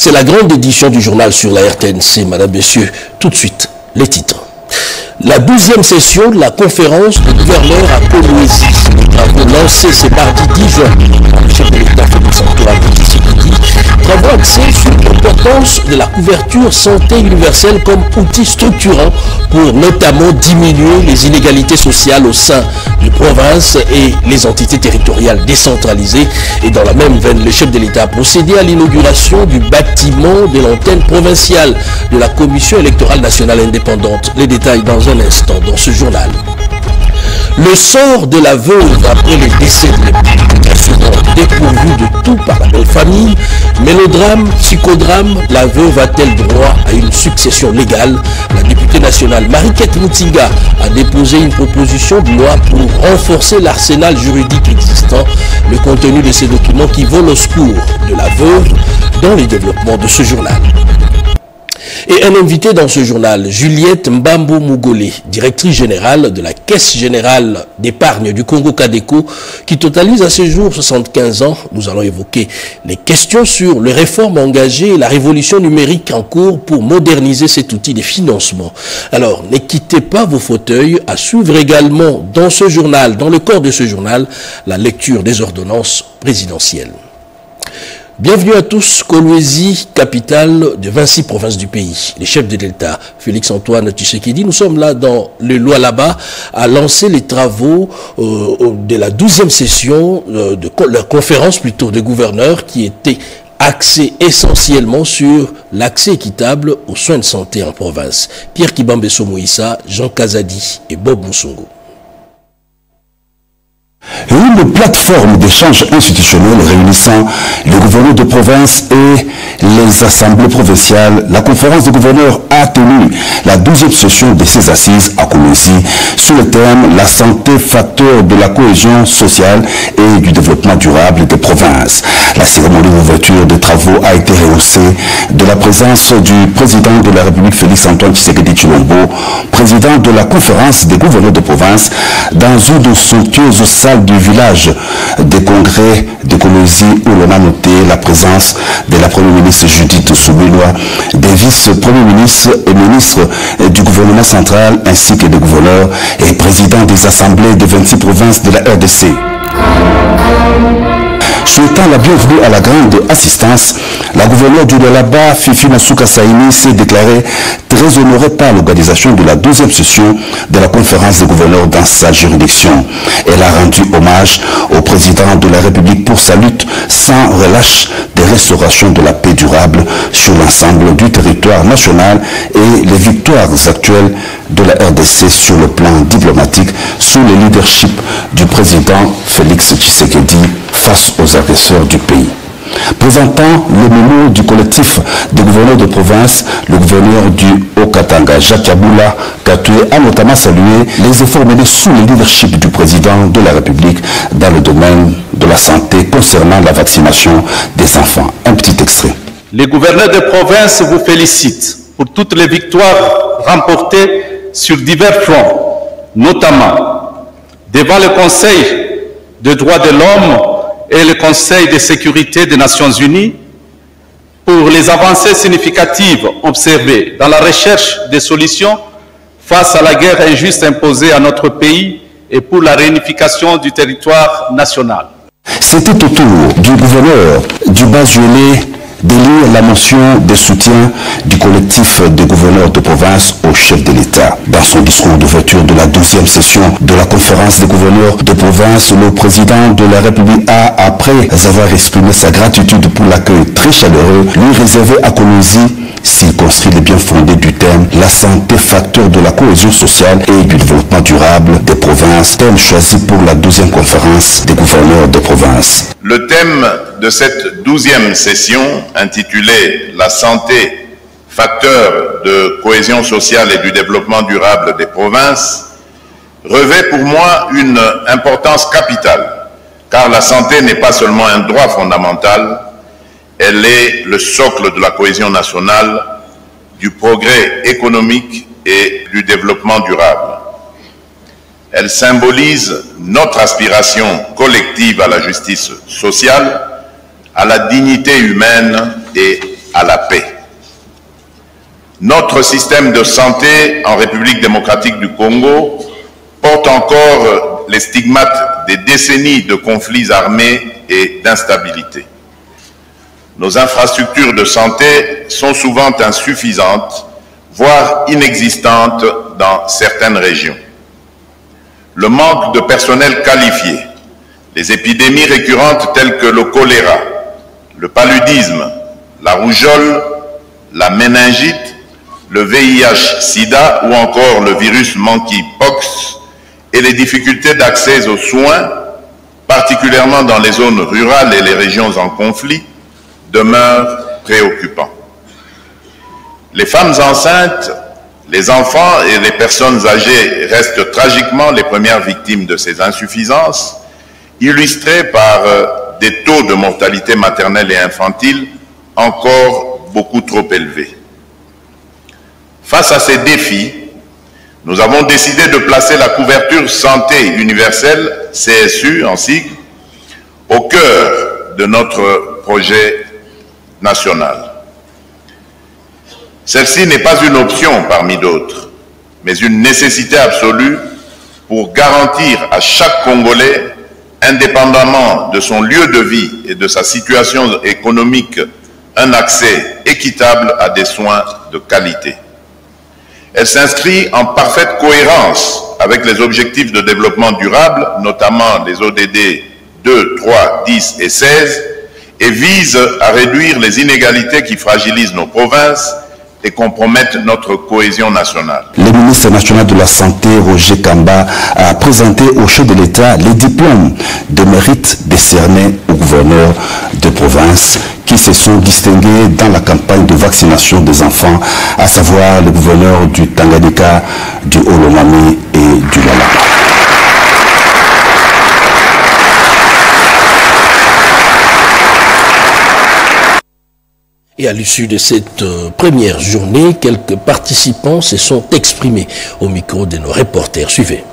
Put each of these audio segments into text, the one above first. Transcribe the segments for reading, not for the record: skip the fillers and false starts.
C'est la grande édition du journal sur la RTNC, madame, messieurs. Tout de suite, les titres. La 12e session de la conférence de gouverneurs à Kolwezi a lancé ce mardi 10 juin. Le chef de l'État Félix Antoine Tshisekedi travaux axés sur l'importance de la couverture santé universelle comme outil structurant pour notamment diminuer les inégalités sociales au sein des provinces et les entités territoriales décentralisées. Et dans la même veine, le chef de l'État a procédé à l'inauguration du bâtiment de l'antenne provinciale de la Commission électorale nationale indépendante. Les détails dans un instant dans ce journal. Le sort de la veuve après le décès de l'époux, souvent dépourvu de tout par la belle famille. Mélodrame, psychodrame, la veuve a-t-elle droit à une succession légale? La députée nationale Mariquette Moutinga a déposé une proposition de loi pour renforcer l'arsenal juridique existant. Le contenu de ces documents qui vont au secours de la veuve dans les développements de ce journal. Et un invité dans ce journal, Juliette Mbambo Mougolé, directrice générale de la Caisse générale d'épargne du Congo Cadeco, qui totalise à ce jour 75 ans. Nous allons évoquer les questions sur les réformes engagées et la révolution numérique en cours pour moderniser cet outil de financement. Alors, ne quittez pas vos fauteuils, à suivre également dans ce journal, dans le corps de ce journal, la lecture des ordonnances présidentielles. Bienvenue à tous, Kolwezi, capitale de 26 provinces du pays. Les chefs de l'État, Félix Antoine Tshisekedi, nous sommes là dans le Lualaba à lancer les travaux de la 12e session de la conférence plutôt de gouverneurs qui était axée essentiellement sur l'accès équitable aux soins de santé en province. Pierre Kibambeso Moïsa, Jean Kazadi et Bob Moussungo. Une plateforme d'échange institutionnel réunissant les gouverneurs de province et les assemblées provinciales, la conférence des gouverneurs a tenu la 12e session de ses assises à Kolwezi sur le thème « La santé, facteur de la cohésion sociale et du développement durable des provinces ». La cérémonie d'ouverture des travaux a été rehaussée de la présence du président de la République Félix Antoine Tshisekedi Tshilombo, président de la conférence des gouverneurs de province, dans une de somptueuses salles du village des congrès de Kolwezi où l'on a noté la présence de la Première ministre Judith Suminwa, des vice-premiers ministres et ministres du gouvernement central ainsi que des gouverneurs et présidents des assemblées des 26 provinces de la RDC. Souhaitant la bienvenue à la grande assistance, la gouverneure du Lualaba, Fifi Masuka Saini, s'est déclarée très honorée par l'organisation de la 12e session de la conférence des gouverneurs dans sa juridiction. Elle a rendu hommage au président de la République pour sa lutte sans relâche de restauration de la paix durable sur l'ensemble du territoire national et les victoires actuelles de la RDC sur le plan diplomatique sous le leadership du président Félix Tshisekedi face aux agresseurs du pays. Présentant le mémo du collectif des gouverneurs de province, le gouverneur du Haut-Katanga, Jacques Yaboula Katoué, a notamment salué les efforts menés sous le leadership du président de la République dans le domaine de la santé concernant la vaccination des enfants. Un petit extrait. Les gouverneurs de province vous félicitent pour toutes les victoires remportées sur divers fronts, notamment devant le Conseil des droits de l'homme et le Conseil de sécurité des Nations Unies pour les avancées significatives observées dans la recherche des solutions face à la guerre injuste imposée à notre pays et pour la réunification du territoire national. C'était au tour du gouverneur du Bas-Gelé d'élire la motion de soutien du collectif des gouverneurs de province au chef de l'État. Dans son discours d'ouverture de la 12e session de la conférence des gouverneurs de province, le président de la République a, après avoir exprimé sa gratitude pour l'accueil très chaleureux, lui réservé à Kolwezi, circonscrit les bien fondés du thème « La santé, facteur de la cohésion sociale et du développement durable des provinces », thème choisi pour la 12e conférence des gouverneurs de province. Le thème de cette 12e session, intitulée « La santé, facteur de cohésion sociale et du développement durable des provinces », revêt pour moi une importance capitale, car la santé n'est pas seulement un droit fondamental, elle est le socle de la cohésion nationale, du progrès économique et du développement durable. Elle symbolise notre aspiration collective à la justice sociale, à la dignité humaine et à la paix. Notre système de santé en République démocratique du Congo porte encore les stigmates des décennies de conflits armés et d'instabilité. Nos infrastructures de santé sont souvent insuffisantes, voire inexistantes dans certaines régions. Le manque de personnel qualifié, les épidémies récurrentes telles que le choléra, le paludisme, la rougeole, la méningite, le VIH-Sida ou encore le virus monkeypox et les difficultés d'accès aux soins, particulièrement dans les zones rurales et les régions en conflit, demeurent préoccupants. Les femmes enceintes, les enfants et les personnes âgées restent tragiquement les premières victimes de ces insuffisances, illustrées par des taux de mortalité maternelle et infantile encore beaucoup trop élevés. Face à ces défis, nous avons décidé de placer la couverture santé universelle, CSU en sigle, au cœur de notre projet national. Celle-ci n'est pas une option parmi d'autres, mais une nécessité absolue pour garantir à chaque Congolais, indépendamment de son lieu de vie et de sa situation économique, un accès équitable à des soins de qualité. Elle s'inscrit en parfaite cohérence avec les objectifs de développement durable, notamment les ODD 2, 3, 10 et 16, et vise à réduire les inégalités qui fragilisent nos provinces et compromettent notre cohésion nationale. Le ministre national de la Santé, Roger Kamba, a présenté au chef de l'État les diplômes de mérite décernés aux gouverneurs de province qui se sont distingués dans la campagne de vaccination des enfants, à savoir les gouverneurs du Tanganyika, du Olomami et du Lala. Et à l'issue de cette première journée, quelques participants se sont exprimés au micro de nos reporters. Suivez.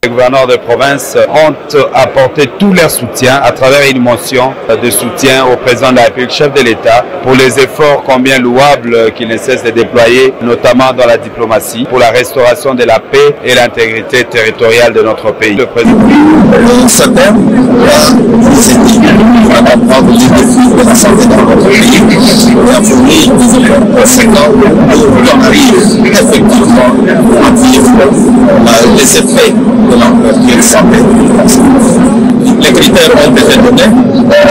Les gouverneurs de province ont apporté tout leur soutien à travers une motion de soutien au président de la République, chef de l'État, pour les efforts combien louables qu'il ne cesse de déployer, notamment dans la diplomatie, pour la restauration de la paix et l'intégrité territoriale de notre pays. Le président certains va apprendre les défis de la santé dans notre pays et à fournir des conséquents pour qu'on arrive effectivement à vivre les effets de l'entreprise santé. Les critères ont été donnés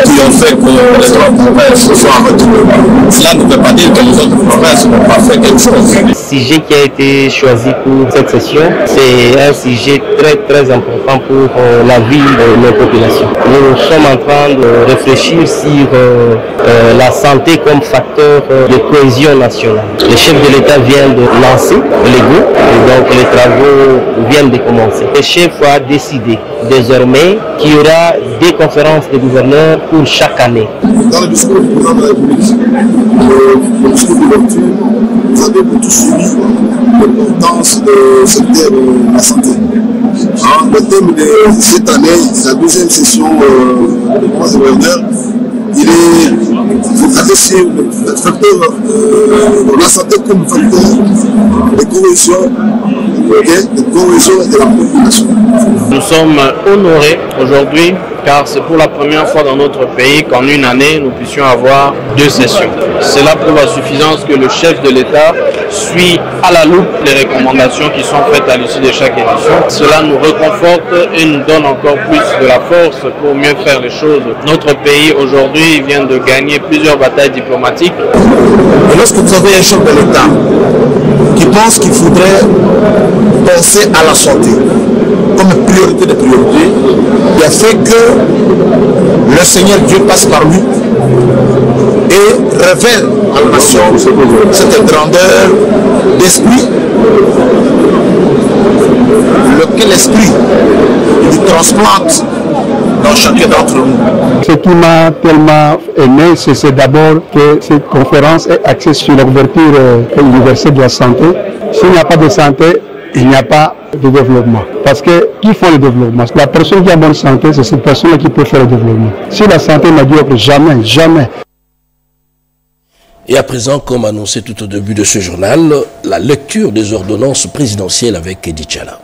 qui ont fait que les trois provinces soient retenues. Cela ne veut pas dire que les autres provinces n'ont pas fait quelque chose. Le sujet qui a été choisi pour cette session, c'est un sujet très important pour la vie de nos populations. Nous sommes en train de réfléchir sur la santé comme facteur de cohésion nationale. Le chef de l'État vient de lancer les goûts et donc les travaux viennent de commencer. Le chef a décidé désormais qu'il y aura des conférences de gouverneurs pour chaque année. Dans le discours du président de la République, le discours d'ouverture, vous avez tous suivi l'importance de secteur de la santé. Le thème de cette année, la deuxième session du Conseil des gouverneurs, il est focalisé sur le facteur de la santé comme facteur de cohésion de la population. Nous sommes honorés aujourd'hui car c'est pour la première fois dans notre pays qu'en une année nous puissions avoir deux sessions. Cela prouve à suffisance que le chef de l'État suit à la loupe les recommandations qui sont faites à l'issue de chaque édition. Cela nous réconforte et nous donne encore plus de la force pour mieux faire les choses. Notre pays aujourd'hui vient de gagner plusieurs batailles diplomatiques. Et lorsque vous avez un chef de l'État qui pense qu'il faudrait penser à la santé comme priorité de priorité, il a fait que le Seigneur Dieu passe par lui et révèle à la nation cette grandeur d'esprit, lequel esprit il transplante dans chacun d'entre nous. Ce qui m'a tellement aimé, c'est d'abord que cette conférence est axée sur l'ouverture universelle de la santé. S'il n'y a pas de santé, il n'y a pas de développement. Parce que qui fait le développement? La personne qui a bonne santé, c'est cette personne qui peut faire le développement. Si la santé est médiocre, jamais. Et à présent, comme annoncé tout au début de ce journal, la lecture des ordonnances présidentielles avec Edith Chala.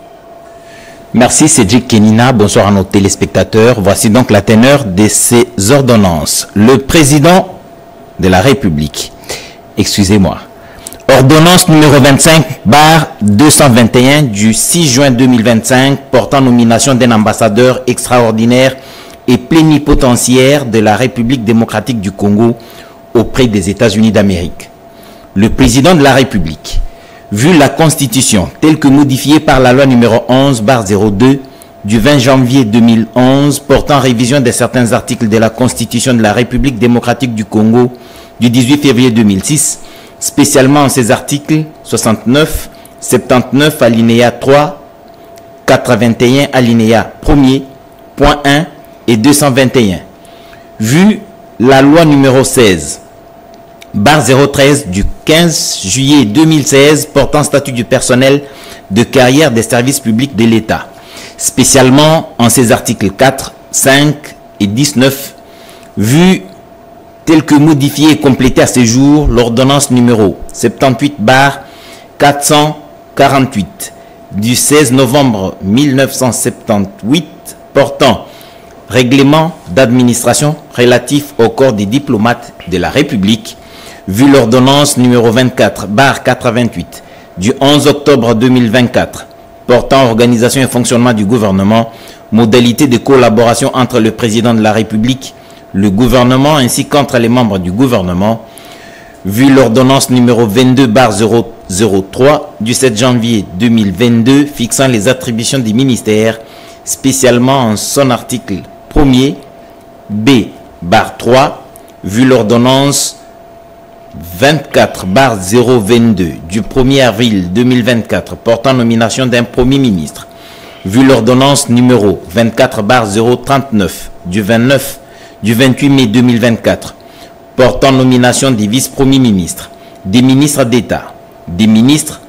Merci Cédric Kenina, bonsoir à nos téléspectateurs. Voici donc la teneur de ces ordonnances. Le président de la République, excusez-moi, ordonnance numéro 25/221 du 6 juin 2025 portant nomination d'un ambassadeur extraordinaire et plénipotentiaire de la République démocratique du Congo auprès des États-Unis d'Amérique. Le président de la République, vu la Constitution telle que modifiée par la loi numéro 11/02 du 20 janvier 2011 portant révision de certains articles de la Constitution de la République démocratique du Congo du 18 février 2006, spécialement en ces articles 69, 79 alinéa 3, 81 alinéa 1er, point 1 et 221. Vu la loi numéro 16/013 du 15 juillet 2016 portant statut du personnel de carrière des services publics de l'État, spécialement en ces articles 4, 5 et 19, vu tel que modifié et complété à ce jour l'ordonnance numéro 78/448 du 16 novembre 1978 portant règlement d'administration relatif au corps des diplomates de la République, vu l'ordonnance numéro 24/428 du 11 octobre 2024 portant organisation et fonctionnement du gouvernement, modalités de collaboration entre le président de la République, le gouvernement ainsi qu'entre les membres du gouvernement, vu l'ordonnance numéro 22/003 du 7 janvier 2022 fixant les attributions des ministères, spécialement en son article 1er B/3, vu l'ordonnance 24/022 du 1er avril 2024 portant nomination d'un Premier ministre, vu l'ordonnance numéro 24/039 du 28 mai 2024 portant nomination des vice-premiers ministres, des ministres d'État, des ministres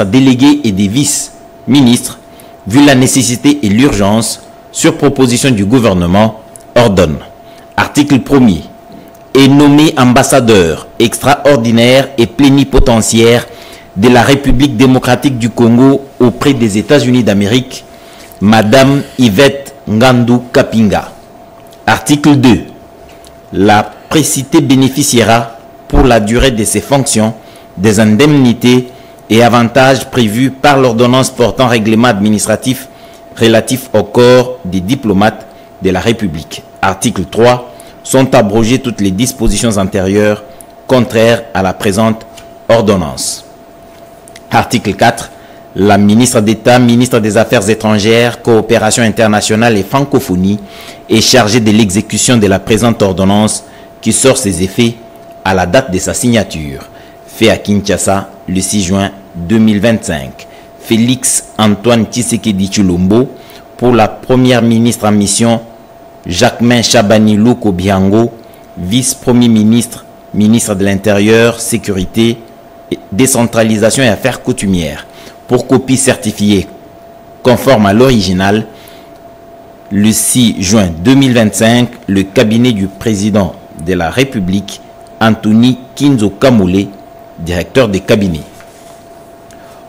délégués et des vice-ministres, vu la nécessité et l'urgence, sur proposition du gouvernement, ordonne. Article 1er. Est nommé ambassadeur extraordinaire et plénipotentiaire de la République démocratique du Congo auprès des États-Unis d'Amérique, Madame Yvette Ngandou Kapinga. Article 2. La précitée bénéficiera pour la durée de ses fonctions des indemnités et avantages prévus par l'ordonnance portant règlement administratif relatif au corps des diplomates de la République. Article 3. Sont abrogées toutes les dispositions antérieures contraires à la présente ordonnance. Article 4. La ministre d'État, ministre des Affaires étrangères, coopération internationale et francophonie est chargée de l'exécution de la présente ordonnance qui sort ses effets à la date de sa signature. Fait à Kinshasa le 6 juin 2025. Félix Antoine Tshisekedi Tshilombo pour la première ministre en mission, Jacquemain Chabani Louko Biango, vice-premier ministre, ministre de l'Intérieur, Sécurité, Décentralisation et Affaires coutumières, pour copie certifiée conforme à l'original, le 6 juin 2025, le cabinet du président de la République, Anthony Kinzo Kamole, directeur des cabinets.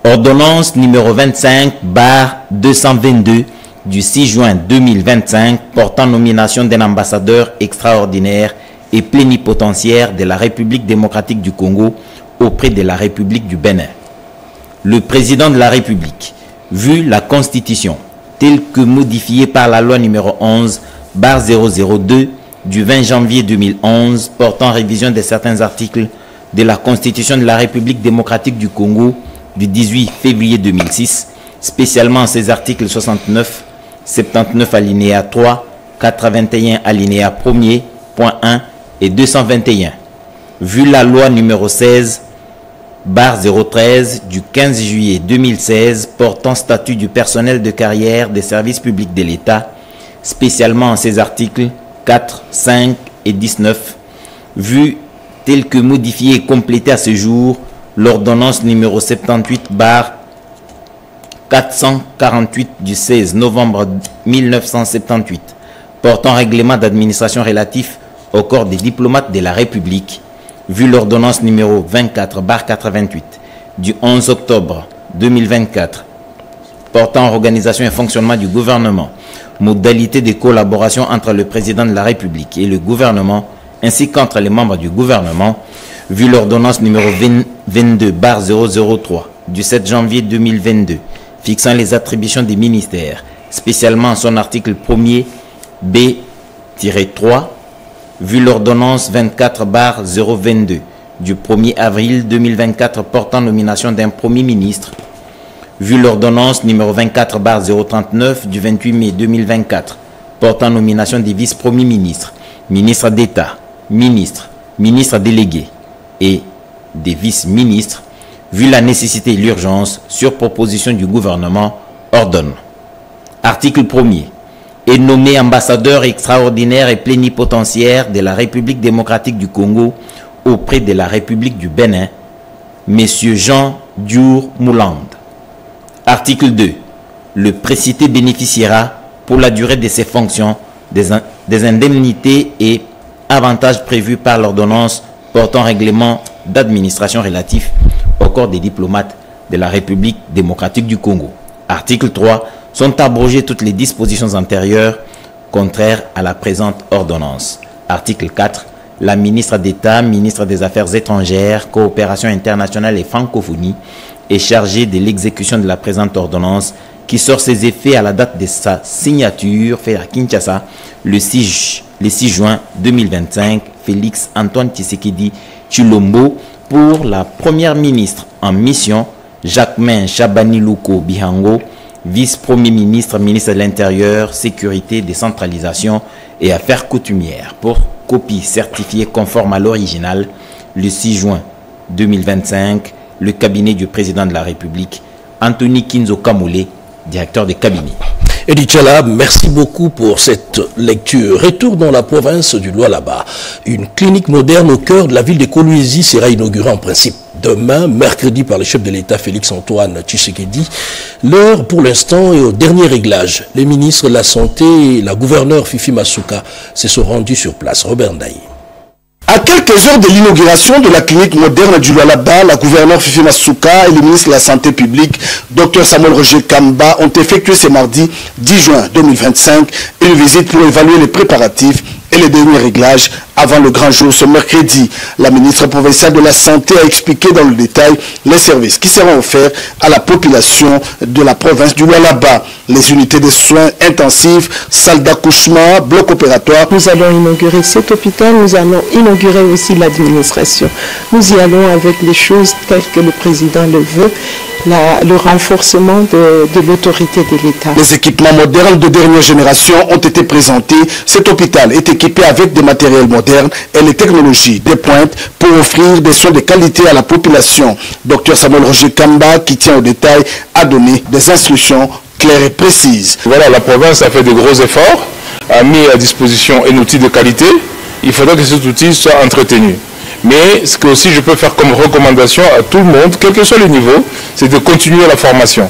Ordonnance numéro 25/222 du 6 juin 2025 portant nomination d'un ambassadeur extraordinaire et plénipotentiaire de la République démocratique du Congo auprès de la République du Bénin. Le président de la République, vu la Constitution telle que modifiée par la loi numéro 11/002 du 20 janvier 2011 portant révision de certains articles de la Constitution de la République démocratique du Congo du 18 février 2006, spécialement ces articles 69, 79 alinéa 3, 81 alinéa 1er, point 1 et 221. Vu la loi numéro 16/013 du 15 juillet 2016 portant statut du personnel de carrière des services publics de l'État, spécialement en ces articles 4, 5 et 19, vu tel que modifié et complété à ce jour l'ordonnance numéro 78/448 du 16 novembre 1978 portant règlement d'administration relatif au corps des diplomates de la République, vu l'ordonnance numéro 24/88 du 11 octobre 2024 portant organisation et fonctionnement du gouvernement, modalités de collaboration entre le président de la République et le gouvernement, ainsi qu'entre les membres du gouvernement, vu l'ordonnance numéro 22/003 du 7 janvier 2022, fixant les attributions des ministères, spécialement en son article 1er B-3, vu l'ordonnance 24/022 du 1er avril 2024 portant nomination d'un Premier ministre, vu l'ordonnance numéro 24/039 du 28 mai 2024 portant nomination des vice-premiers ministres, ministres d'État, ministres, ministres délégués et des vice-ministres, vu la nécessité et l'urgence, sur proposition du gouvernement, ordonne. Article 1er. Est nommé ambassadeur extraordinaire et plénipotentiaire de la République démocratique du Congo auprès de la République du Bénin, M. Jean Diour Mouland. Article 2. Le précité bénéficiera, pour la durée de ses fonctions, des indemnités et avantages prévus par l'ordonnance portant règlement d'administration relatif au corps des diplomates de la République démocratique du Congo. Article 3. Sont abrogées toutes les dispositions antérieures contraires à la présente ordonnance. Article 4. La ministre d'État, ministre des Affaires étrangères, coopération internationale et francophonie est chargée de l'exécution de la présente ordonnance qui sort ses effets à la date de sa signature faite à Kinshasa le 6 juin 2025. Félix Antoine Tshisekedi Tshilombo pour la première ministre en mission, Jacquemain Chabani-Louko Bihango, vice-premier ministre, ministre de l'Intérieur, Sécurité, Décentralisation et Affaires coutumières, pour copie certifiée conforme à l'original, le 6 juin 2025, le cabinet du président de la République, Anthony Kinzo Kamoulé, directeur de cabinet. Eddie Tchala, merci beaucoup pour cette lecture. Retour dans la province du Lualaba. Une clinique moderne au cœur de la ville de Kolwezi sera inaugurée en principe demain, mercredi, par le chef de l'État Félix Antoine Tshisekedi. L'heure, pour l'instant, est au dernier réglage. Les ministres de la Santé et la gouverneure Fifi Masuka se sont rendus sur place. Robert Ndaï. À quelques heures de l'inauguration de la clinique moderne du Lualaba, la gouverneure Fifi Masuka et le ministre de la Santé publique, Dr Samuel Roger Kamba, ont effectué ce mardi 10 juin 2025 une visite pour évaluer les préparatifs et les derniers réglages avant le grand jour ce mercredi. La ministre provinciale de la Santé a expliqué dans le détail les services qui seront offerts à la population de la province du Lualaba. Les unités de soins intensifs, salles d'accouchement, blocs opératoires. Nous allons inaugurer cet hôpital, nous allons inaugurer aussi l'administration. Nous y allons avec les choses telles que le président le veut. Le renforcement de l'autorité de l'État. Les équipements modernes de dernière génération ont été présentés. Cet hôpital est équipé avec des matériels modernes et les technologies de pointe pour offrir des soins de qualité à la population. Dr Samuel Roger Kamba, qui tient au détail, a donné des instructions claires et précises. Voilà, la province a fait de gros efforts, a mis à disposition un outil de qualité. Il faudra que cet outil soit entretenu. Mais ce que aussi je peux faire comme recommandation à tout le monde, quel que soit le niveau, c'est de continuer la formation.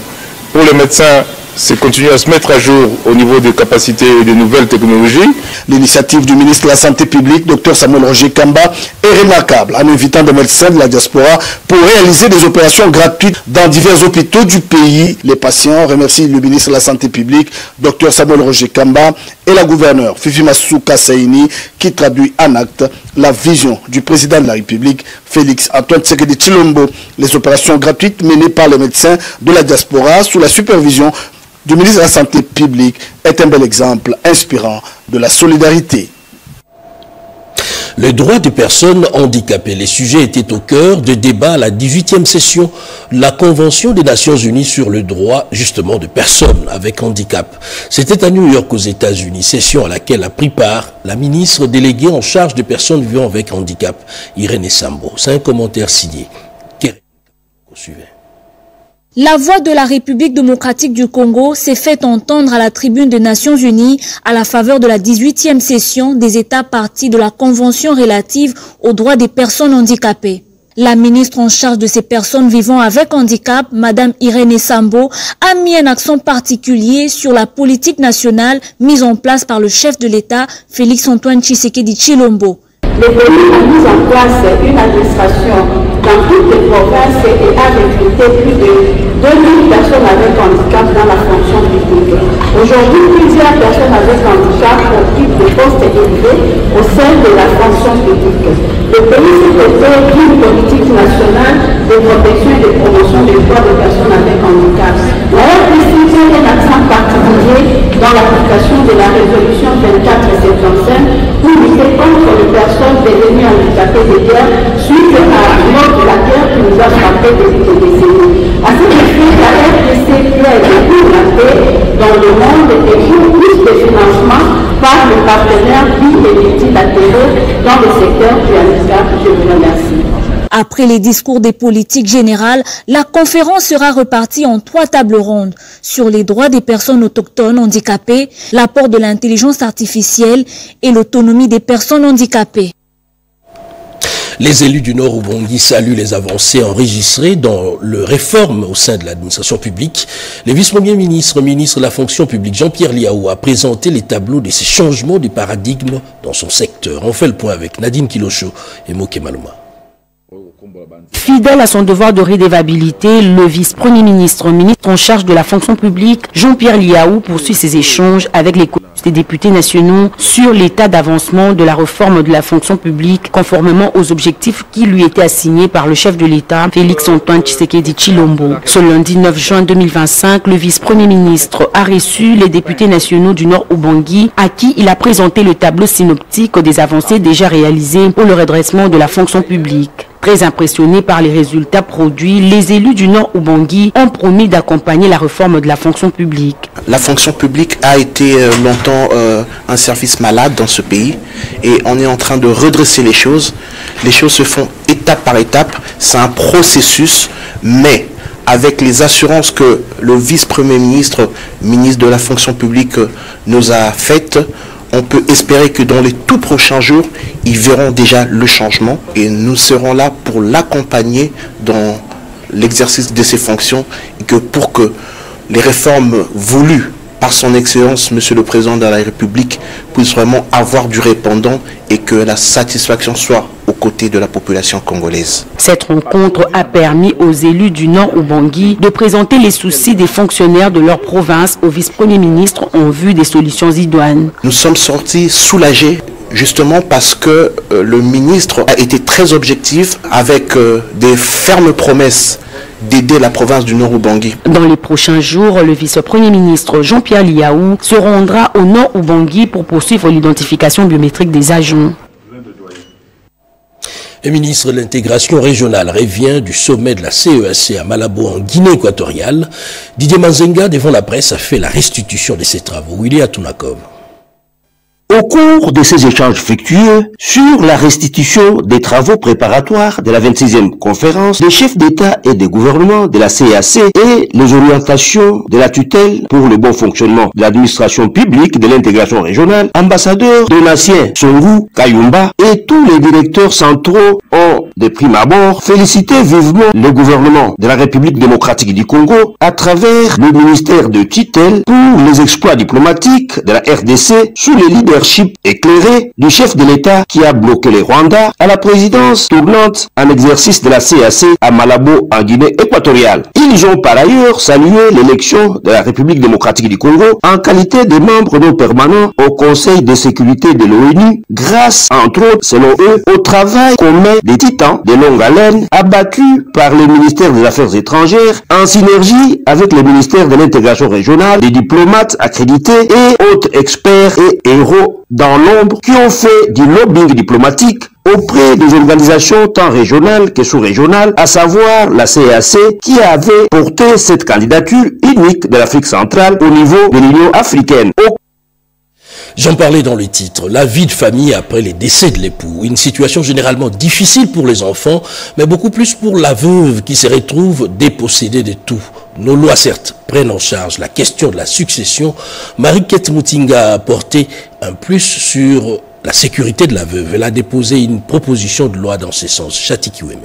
Pour les médecins, c'est continuer à se mettre à jour au niveau des capacités et des nouvelles technologies. L'initiative du ministre de la Santé publique, Dr Samuel Roger Kamba, est remarquable en invitant des médecins de la diaspora pour réaliser des opérations gratuites dans divers hôpitaux du pays. Les patients remercient le ministre de la Santé publique, Dr Samuel Roger Kamba, et la gouverneure Fifi Masuka Saini, qui traduit en acte la vision du président de la République, Félix Antoine Tshisekedi Tshilombo. Les opérations gratuites menées par les médecins de la diaspora sous la supervision du ministre de la Santé publique est un bel exemple inspirant de la solidarité. Les droits des personnes handicapées. Les sujets étaient au cœur de débats à la 18e session de la Convention des Nations Unies sur le droit justement de personnes avec handicap. C'était à New York aux États-Unis, session à laquelle a pris part la ministre déléguée en charge des personnes vivant avec handicap, Irène Sambo. C'est un commentaire signé. La voix de la République démocratique du Congo s'est fait entendre à la tribune des Nations Unies à la faveur de la 18e session des États parties de la Convention relative aux droits des personnes handicapées. La ministre en charge de ces personnes vivant avec handicap, Madame Irène Sambo, a mis un accent particulier sur la politique nationale mise en place par le chef de l'État, Félix Antoine Tshisekedi Tshilombo. Le pays a mis en place une administration dans toutes les provinces et a recruté plus de 2000 personnes avec handicap dans la fonction publique. Aujourd'hui, plusieurs personnes avec handicap occupent des postes élevés au sein de la fonction publique. Le pays s'est doté d'une politique nationale de protection et de promotion des droits des personnes avec handicap. La RDC tient un accent particulier dans l'application de la résolution 2475 pour lutter contre les personnes devenues handicapées de guerre suite à la mort de la guerre qui nous a frappé depuis des décennies. À cet effet, la RDC plaide pour la paix dans le monde et pour plus de financement par les partenaires bi- et multilatéraux dans le secteur du handicap. Je vous remercie. Après les discours des politiques générales, la conférence sera repartie en 3 tables rondes sur les droits des personnes autochtones handicapées, l'apport de l'intelligence artificielle et l'autonomie des personnes handicapées. Les élus du Nord Ubangi saluent les avancées enregistrées dans le réforme au sein de l'administration publique. Le vice-premier ministre, ministre de la fonction publique, Jean-Pierre Liaou, a présenté les tableaux de ces changements de paradigme dans son secteur. On fait le point avec Nadine Kilocho et Moké Maluma. Fidèle à son devoir de redevabilité, le vice-premier ministre, ministre en charge de la fonction publique, Jean-Pierre Liaou, poursuit ses échanges avec les députés nationaux sur l'état d'avancement de la réforme de la fonction publique conformément aux objectifs qui lui étaient assignés par le chef de l'État, Félix-Antoine Tshisekedi Tshilombo. Ce lundi 9 juin 2025, le vice-premier ministre a reçu les députés nationaux du Nord Ubangi à qui il a présenté le tableau synoptique des avancées déjà réalisées pour le redressement de la fonction publique. Très impressionnés par les résultats produits, les élus du Nord Ubangi ont promis d'accompagner la réforme de la fonction publique. La fonction publique a été longtemps un service malade dans ce pays et on est en train de redresser les choses. Les choses se font étape par étape, c'est un processus, mais avec les assurances que le vice-premier ministre, ministre de la fonction publique nous a faites, on peut espérer que dans les tout prochains jours, ils verront déjà le changement et nous serons là pour l'accompagner dans l'exercice de ses fonctions et que pour que les réformes voulues par son Excellence, Monsieur le Président de la République, puissent vraiment avoir du répondant et que la satisfaction soit aux côtés de la population congolaise. Cette rencontre a permis aux élus du Nord Ubangi de présenter les soucis des fonctionnaires de leur province au vice-premier ministre en vue des solutions idoines. Nous sommes sortis soulagés justement parce que le ministre a été très objectif avec des fermes promesses d'aider la province du Nord Ubangi. Dans les prochains jours, le vice-premier ministre Jean-Pierre Liaou se rendra au Nord Ubangi pour poursuivre l'identification biométrique des agents. Le ministre de l'intégration régionale revient du sommet de la CEAC à Malabo en Guinée équatoriale. Didier Manzenga, devant la presse, a fait la restitution de ses travaux. Willy Atunakov. Au cours de ces échanges fructueux sur la restitution des travaux préparatoires de la 26e conférence des chefs d'État et de gouvernement de la CEAC et les orientations de la tutelle pour le bon fonctionnement de l'administration publique de l'intégration régionale, ambassadeur Donatien Songu Kayumba et tous les directeurs centraux ont, de prime abord, félicité vivement le gouvernement de la République démocratique du Congo à travers le ministère de tutelle pour les exploits diplomatiques de la RDC sous les leadership éclairé du chef de l'État qui a bloqué les Rwandais à la présidence tournante en exercice de la CAC à Malabo en Guinée équatoriale. Ils ont par ailleurs salué l'élection de la République démocratique du Congo en qualité de membre non permanent au Conseil de sécurité de l'ONU grâce, entre autres, selon eux, au travail commun des titans de longue haleine abattus par le ministère des Affaires étrangères en synergie avec le ministère de l'intégration régionale, des diplomates accrédités et autres experts et héros dans l'ombre qui ont fait du lobbying diplomatique auprès des organisations tant régionales que sous-régionales, à savoir la CAC, qui avait porté cette candidature unique de l'Afrique centrale au niveau de l'Union africaine. J'en parlais dans le titre, la vie de famille après les décès de l'époux. Une situation généralement difficile pour les enfants, mais beaucoup plus pour la veuve qui se retrouve dépossédée de tout. Nos lois, certes, prennent en charge la question de la succession. Marie-Kate Moutinga a apporté un plus sur la sécurité de la veuve. Elle a déposé une proposition de loi dans ce sens. Chati Kiweme.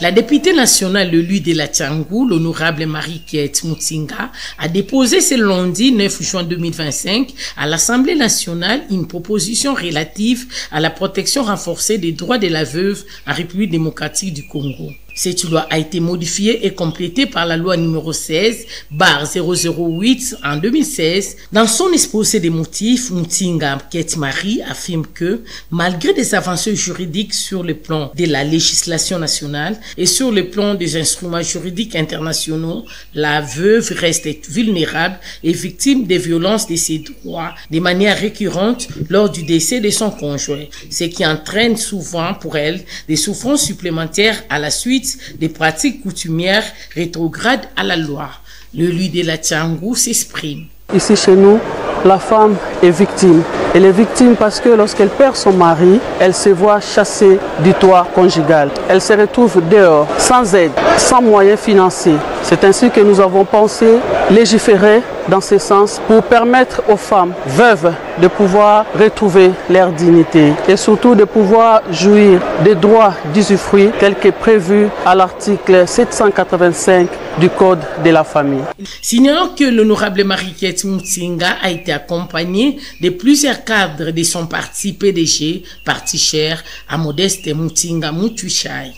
La députée nationale élue de la Tchangou, l'honorable Marie-Kiet Mutsinga, a déposé ce lundi 9 juin 2025 à l'Assemblée nationale une proposition relative à la protection renforcée des droits de la veuve en République démocratique du Congo. Cette loi a été modifiée et complétée par la loi numéro 16/008 en 2016. Dans son exposé des motifs, Mutsinga Kiet-Marie affirme que, malgré des avancées juridiques sur le plan de la législation nationale et sur le plan des instruments juridiques internationaux, la veuve reste vulnérable et victime des violences de ses droits de manière récurrente lors du décès de son conjoint, ce qui entraîne souvent pour elle des souffrances supplémentaires à la suite des pratiques coutumières rétrogrades à la loi. L'élu de la Tchangou s'exprime. Ici chez nous, la femme est victime. Elle est victime parce que lorsqu'elle perd son mari, elle se voit chassée du toit conjugal. Elle se retrouve dehors, sans aide, sans moyens financiers. C'est ainsi que nous avons pensé légiférer dans ce sens pour permettre aux femmes veuves de pouvoir retrouver leur dignité et surtout de pouvoir jouir des droits d'usufruit tels que prévus à l'article 785 du Code de la famille. Signalons que l'honorable Marie-Kiet Mutsinga a été accompagnée de plusieurs cadres de son parti PDG, parti cher à Modeste Mutsinga Mutuchai.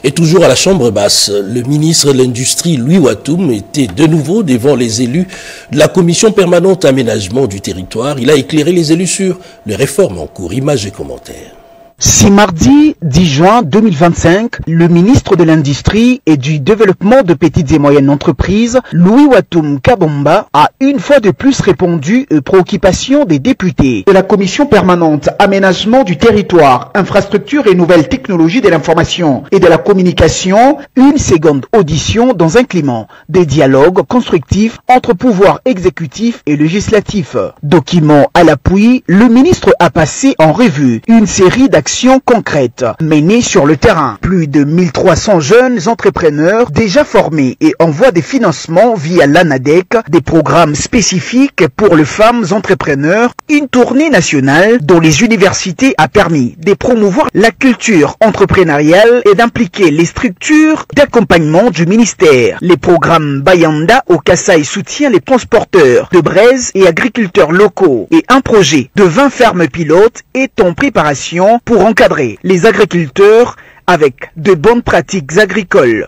Et toujours à la Chambre basse, le ministre de l'Industrie, Louis Watoum, était de nouveau devant les élus de la Commission permanente aménagement du territoire. Il a éclairé les élus sur les réformes en cours. Images et commentaires. Ce mardi 10 juin 2025, le ministre de l'Industrie et du Développement de petites et moyennes entreprises, Louis Watoum Kabomba, a une fois de plus répondu aux préoccupations des députés de la Commission permanente Aménagement du territoire, Infrastructures et Nouvelles Technologies de l'information et de la communication, une seconde audition dans un climat de dialogue constructif entre pouvoir exécutif et législatif. Document à l'appui, le ministre a passé en revue une série d'actions concrètes menées sur le terrain. Plus de 1300 jeunes entrepreneurs déjà formés et en voie de financement via l'ANADEC, des programmes spécifiques pour les femmes entrepreneurs, une tournée nationale dont les universités a permis de promouvoir la culture entrepreneuriale et d'impliquer les structures d'accompagnement du ministère. Les programmes Bayanda au Kasaï soutient les transporteurs de braise et agriculteurs locaux et un projet de 20 fermes pilotes est en préparation pour encadrer les agriculteurs avec de bonnes pratiques agricoles.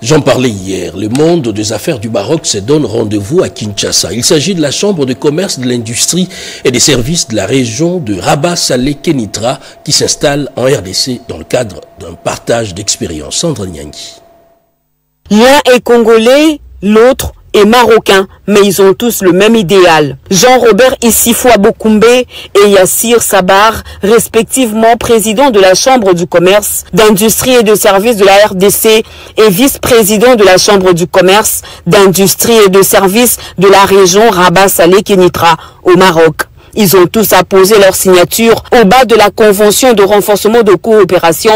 J'en parlais hier, le monde des affaires du Maroc se donne rendez-vous à Kinshasa. Il s'agit de la Chambre de commerce, de l'industrie et des services de la région de Rabat-Salé-Kenitra qui s'installe en RDC dans le cadre d'un partage d'expériences. Sandra Nyangui. L'un est congolais, l'autre est marocain, mais ils ont tous le même idéal. Jean-Robert Issifwa Bokoumbe et Yassir Sabar, respectivement président de la Chambre du commerce, d'industrie et de services de la RDC et vice-président de la Chambre du commerce, d'industrie et de services de la région Rabat-Salé-Kenitra au Maroc. Ils ont tous apposé leur signature au bas de la convention de renforcement de coopération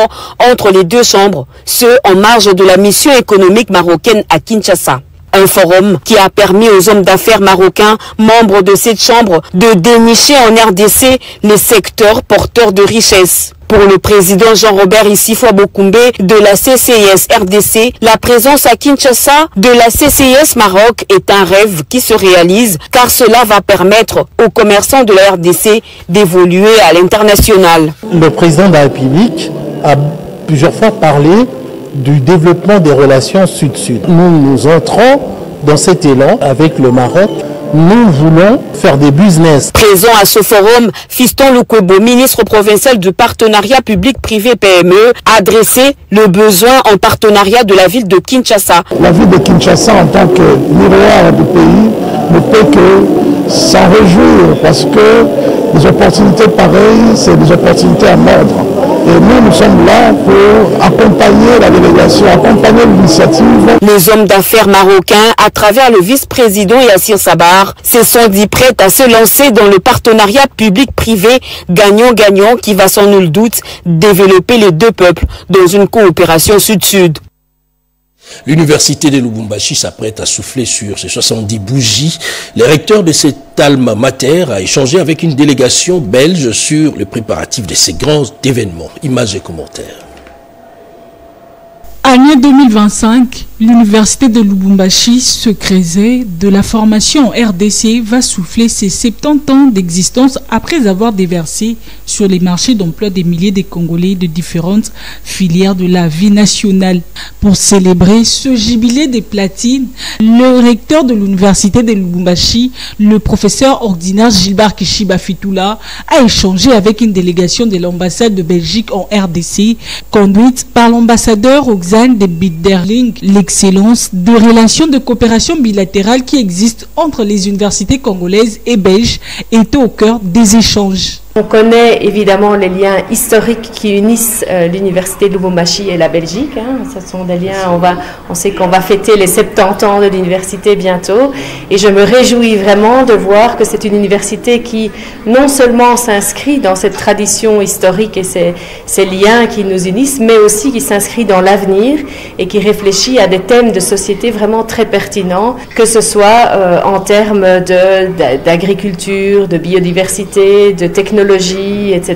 entre les deux chambres, ce en marge de la mission économique marocaine à Kinshasa. Un forum qui a permis aux hommes d'affaires marocains, membres de cette chambre, de dénicher en RDC les secteurs porteurs de richesse. Pour le président Jean-Robert Issifwa Bokoumbe de la CCIS RDC, la présence à Kinshasa de la CCIS Maroc est un rêve qui se réalise car cela va permettre aux commerçants de la RDC d'évoluer à l'international. Le président de la République a plusieurs fois parlé du développement des relations sud-sud. Nous entrons dans cet élan avec le Maroc. Nous voulons faire des business. Présent à ce forum, Fiston Lukwebo, ministre provincial du partenariat public-privé PME, a adressé le besoin en partenariat de la ville de Kinshasa. La ville de Kinshasa, en tant que miroir du pays, ne peut que s'en réjouir parce que des opportunités pareilles, c'est des opportunités à mordre. Et nous sommes là pour accompagner la délégation, accompagner l'initiative. Les hommes d'affaires marocains, à travers le vice-président Yassir Sabar, se sont dit prêts à se lancer dans le partenariat public-privé gagnant-gagnant qui va sans nul doute développer les deux peuples dans une coopération sud-sud. L'université de Lubumbashi s'apprête à souffler sur ses 70 bougies. Le recteur de cet alma mater a échangé avec une délégation belge sur le préparatif de ces grands événements. Images et commentaires. Année 2025, l'université de Lubumbashi, secrétaire de la formation en RDC, va souffler ses 70 ans d'existence après avoir déversé sur les marchés d'emploi des milliers de Congolais de différentes filières de la vie nationale. Pour célébrer ce jubilé des platines, le recteur de l'université de Lubumbashi, le professeur ordinaire Gilbert Kishiba Fitoula, a échangé avec une délégation de l'ambassade de Belgique en RDC, conduite par l'ambassadeur Oxane de Bitderling. L'excellence de relations de coopération bilatérale qui existent entre les universités congolaises et belges était au cœur des échanges. On connaît évidemment les liens historiques qui unissent l'université de Lubumbashi et la Belgique. Ce sont des liens, on sait qu'on va fêter les 70 ans de l'université bientôt. Et je me réjouis vraiment de voir que c'est une université qui non seulement s'inscrit dans cette tradition historique et ces liens qui nous unissent, mais aussi qui s'inscrit dans l'avenir et qui réfléchit à des thèmes de société vraiment très pertinents, que ce soit en termes d'agriculture, de biodiversité, de technologie, etc.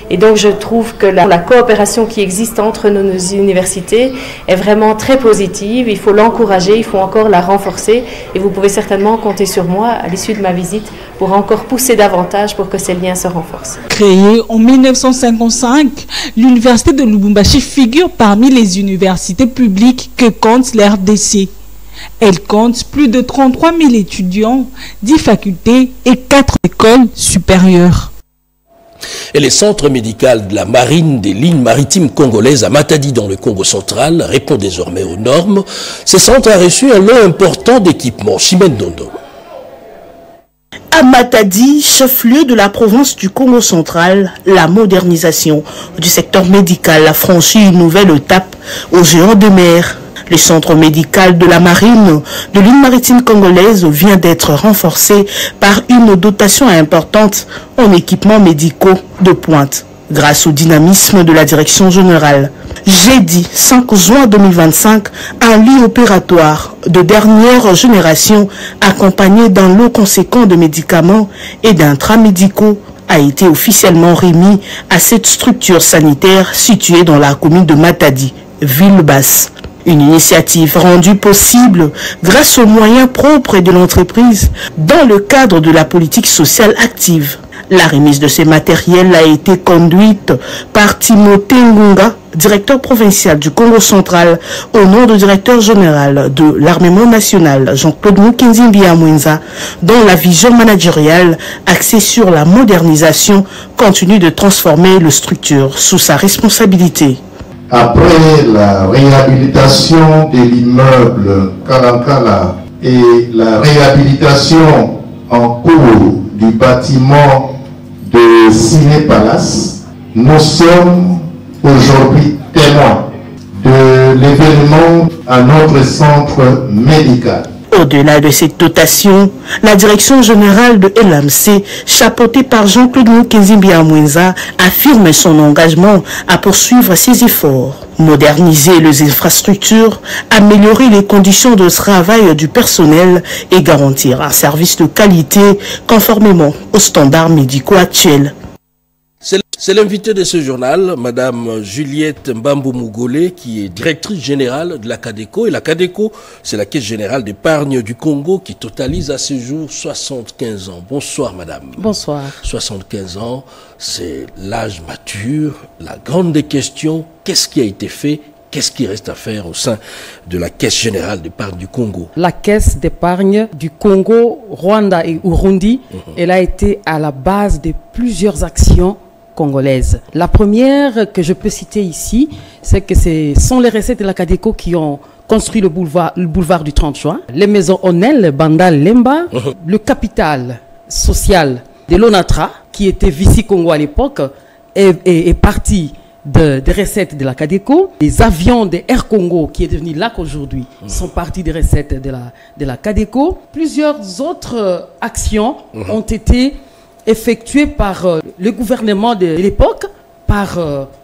Et donc je trouve que la coopération qui existe entre nos universités est vraiment très positive. Il faut l'encourager, il faut encore la renforcer et vous pouvez certainement compter sur moi à l'issue de ma visite pour encore pousser davantage pour que ces liens se renforcent. Créée en 1955, l'université de Lubumbashi figure parmi les universités publiques que compte l'RDC. Elle compte plus de 33 000 étudiants, 10 facultés et 4 écoles supérieures. Et les centres médicaux de la marine des lignes maritimes congolaises à Matadi dans le Congo central répond désormais aux normes. Ces centres ont reçu un lot important d'équipements. Chimène Dondo. À Matadi, chef-lieu de la province du Congo central, la modernisation du secteur médical a franchi une nouvelle étape aux géants de mer. Le centre médical de la marine de l'île maritime congolaise vient d'être renforcé par une dotation importante en équipements médicaux de pointe, grâce au dynamisme de la direction générale. Jeudi 5 juin 2025, un lit opératoire de dernière génération accompagné d'un lot conséquent de médicaments et d'intramédicaux a été officiellement remis à cette structure sanitaire située dans la commune de Matadi, ville basse. Une initiative rendue possible grâce aux moyens propres de l'entreprise dans le cadre de la politique sociale active. La remise de ces matériels a été conduite par Timothée Ngunga, directeur provincial du Congo central, au nom du directeur général de l'armement national, Jean-Claude Mukenzimbi Mwenza, dont la vision managériale axée sur la modernisation continue de transformer la structure sous sa responsabilité. Après la réhabilitation de l'immeuble Kalankala et la réhabilitation en cours du bâtiment de Ciné Palace, nous sommes aujourd'hui témoins de l'événement à notre centre médical. Au-delà de cette dotation, la direction générale de LMC, chapeautée par Jean-Claude Mukenzimbi Mwenza, affirme son engagement à poursuivre ses efforts, moderniser les infrastructures, améliorer les conditions de travail du personnel et garantir un service de qualité conformément aux standards médicaux actuels. C'est l'invité de ce journal, Madame Juliette Mbambou Mougolé, qui est directrice générale de la CADECO. Et la CADECO, c'est la Caisse générale d'épargne du Congo qui totalise à ce jour 75 ans. Bonsoir, Madame. Bonsoir. 75 ans, c'est l'âge mature. La grande question, qu'est-ce qui a été fait? Qu'est-ce qui reste à faire au sein de la Caisse générale d'épargne du Congo? La Caisse d'épargne du Congo, Rwanda et Burundi, elle a été à la base de plusieurs actions congolaises. La première que je peux citer ici, c'est que ce sont les recettes de la CADECO qui ont construit le boulevard du 30 juin, les maisons Onel, Bandal, Lemba, le capital social de l'ONATRA, qui était Vici-Congo à l'époque, est parti des recettes de la CADECO. Les avions de Air Congo, qui est devenu LAC aujourd'hui, sont partis des recettes de la CADECO. Plusieurs autres actions ont été effectuées par le gouvernement de l'époque, par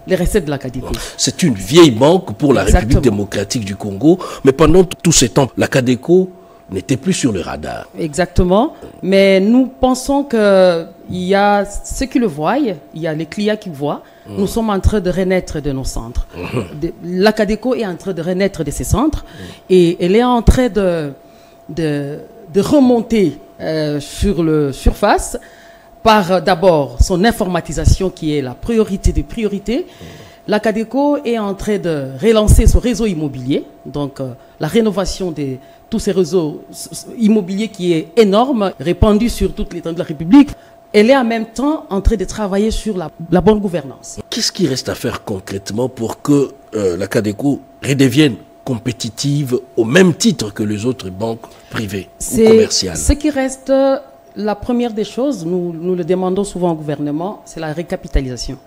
les recettes de la CADECO. C'est une vieille banque pour la République démocratique du Congo, mais pendant tous ces temps, la CADECO n'était plus sur le radar. Exactement. Mais nous pensons qu'il y a ceux qui le voient, il y a les clients qui voient. Nous sommes en train de renaître de nos centres. La CADECO est en train de renaître de ses centres et elle est en train de remonter sur le surface par d'abord son informatisation qui est la priorité des priorités. La CADECO est en train de relancer son réseau immobilier, donc la rénovation de tous ces réseaux immobiliers qui est énorme, répandu sur toute l'étendue de la République. Elle est en même temps en train de travailler sur la bonne gouvernance. Qu'est-ce qui reste à faire concrètement pour que la CADECO redevienne compétitive au même titre que les autres banques privées ou commerciales? Ce qui reste, la première des choses, nous le demandons souvent au gouvernement, c'est la récapitalisation.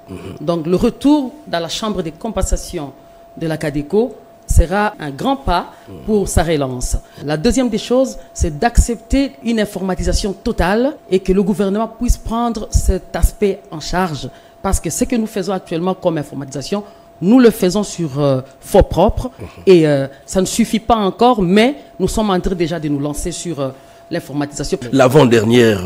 Donc le retour dans la chambre des compensations de la CADECO sera un grand pas pour sa relance. La deuxième des choses, c'est d'accepter une informatisation totale et que le gouvernement puisse prendre cet aspect en charge. Parce que ce que nous faisons actuellement comme informatisation, nous le faisons sur fonds propres et ça ne suffit pas encore, mais nous sommes en train déjà de nous lancer sur l'informatisation. L'avant-dernière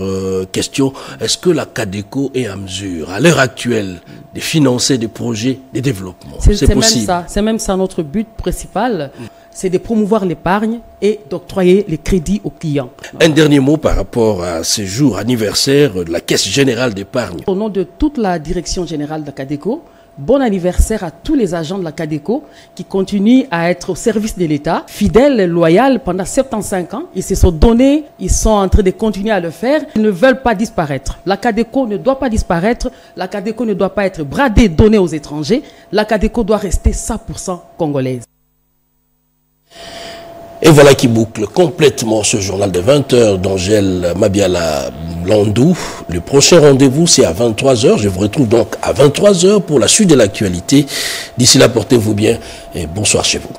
question, est-ce que la CADECO est à mesure, à l'heure actuelle, de financer des projets de développement? C'est possible. C'est même ça notre but principal, c'est de promouvoir l'épargne et d'octroyer les crédits aux clients. Un dernier mot par rapport à ce jour anniversaire de la Caisse Générale d'Épargne. Au nom de toute la Direction Générale de la CADECO, bon anniversaire à tous les agents de la CADECO qui continuent à être au service de l'État, fidèles et loyaux pendant 75 ans. Ils se sont donnés, ils sont en train de continuer à le faire. Ils ne veulent pas disparaître. La CADECO ne doit pas disparaître. La CADECO ne doit pas être bradée, donnée aux étrangers. La CADECO doit rester 100% congolaise. Et voilà qui boucle complètement ce journal de 20h d'Angèle Mabiala Landou. Le prochain rendez-vous, c'est à 23h. Je vous retrouve donc à 23h pour la suite de l'actualité. D'ici là, portez-vous bien et bonsoir chez vous.